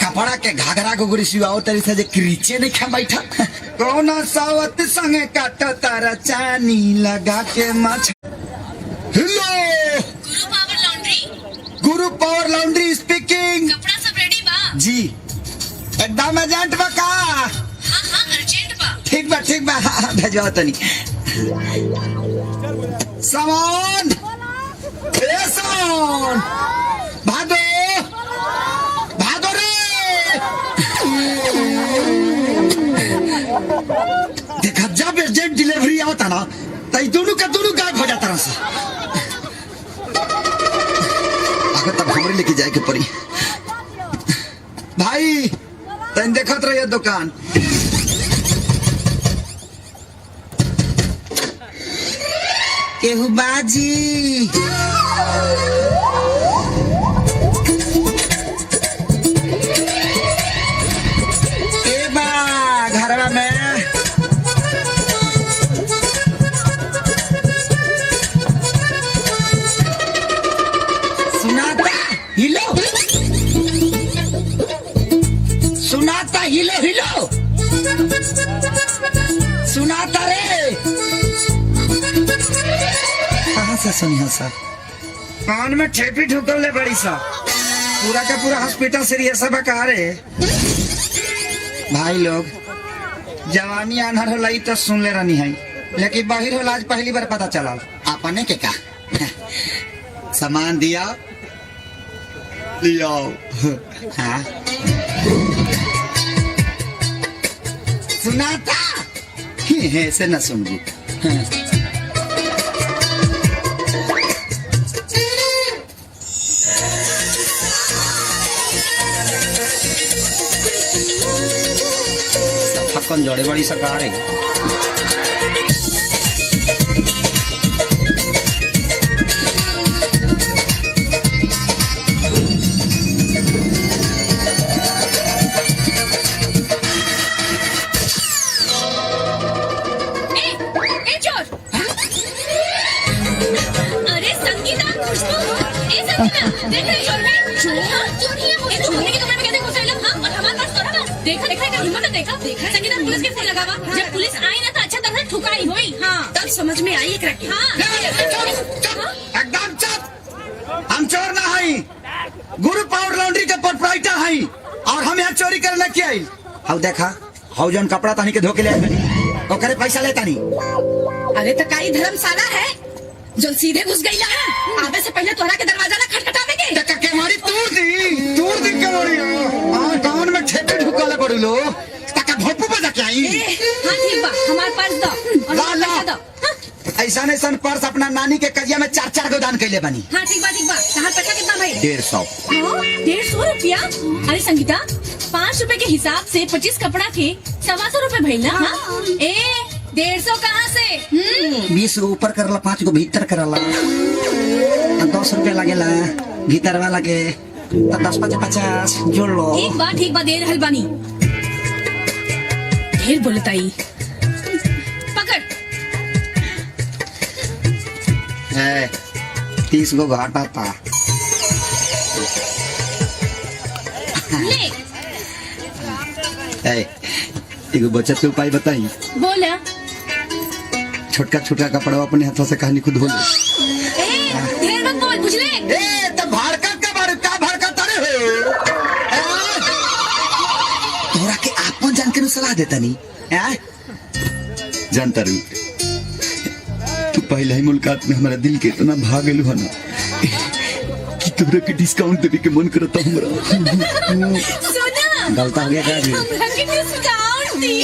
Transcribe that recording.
कपड़ा के घाघरा गुगरी सिवाओ तरी से जे क्रीचे नहीं खा बैठा कौन सावत संगे काट तारा चानी लगा के मछ। हेलो गुरु पावर लॉन्ड्री स्पीकिंग। कपड़ा सब रेडी बा जी एकदम एजेंट बा का। हाँ अर्जेंट बा। ठीक बा भेजवा तनी सामान भादो रे देखा जब एजेंट डिलीवरी आता ना तई दोनों का दोनों गायब हो जाता रहा। अगर तब हमारे लेके जाए के पड़ी भाई तन देखत रहिए दुकान। केहू बाजी ए बा घरवा में सुनाता हिलो सुनाता रे कहाँ से सुनियो सर कान में ठेपी ठुकल ले बड़ी सा पूरा का पूरा हॉस्पिटल सीरियस बका रे। भाई लोग जवानी आनहर होला तो सुन ले रही है लेकिन बाहर होला आज पहली बार पता चला अपने के का सामान दिया लियो। हाँ सुनाता ऐसे न सुनबू। कौन जोड़े बड़ी सरकार है। अरे संगीता खुशबू ए संगीता देख रही चोर में चोर ही है वो चोर के कमरे में कैसे घुसा है। हां और हमारे पास थोड़ा बस देखा क्या हिम्मत देखा संगीता पुलिस के फोन लगावा जब पुलिस आई ना तो अच्छा तरह ठुकाई होई। हां तब समझ में आई एक हां एकदम चुप हम चोर ना हई गुरु पावर लॉन्ड्री के प्रोपराइटर हई और हम यहाँ चोरी करने के आई। हाउ देखा हाउ जौन कपड़ा तनी के धोके ले आए ओकरे पैसा लेता नहीं। अरे तो काई धर्मशाला है जो सीधे घुस गई है आवे से पहले तोहरा के दरवाजा ना खटखटावे के तक के मारी तूर दी के मारी हां कान में ठेपे ढुकाले पड़ लो तक भोपू बजा के आई। हां ठीक बा हमार पर्स दो और पैसा दो। ऐसा पर्स अपना नानी के कजिया में 4 गो दान कैले बनी। हाँ ठीक बा कहाँ पैसा कितना भाई 150। 150 रुपया। अरे संगीता 5 रुपए के हिसाब से 25 कपड़ा के 125 रुपए भइल ना। हाँ? ए 150 कहाँ से 20 गो ऊपर करला 5 गो भीतर करला 10 रुपया लगेला भीतर वाला के तो 10-50 जोड़ लो। ठीक बा दे रहल बानी ढेर बोलताई पकड़ 30 गो घाटा था ले। एगो बचत के उपाय बताई। बोला छोटका कपड़ा अपने हाथों से कहानी खुद धो ले। ढेर मत बोल बुझले। तो भड़कत का भड़कत अरे हो तोरा के आपन जान के सलाह देता नहीं जानता रू तू पहले ही मुलाकात में हमारा दिल के इतना भाग गेलू है ना कि तोरा के डिस्काउंट देने के मन करता हमरा। सुना गलता हो गया क्या? हमरा के डिस्काउंट दी।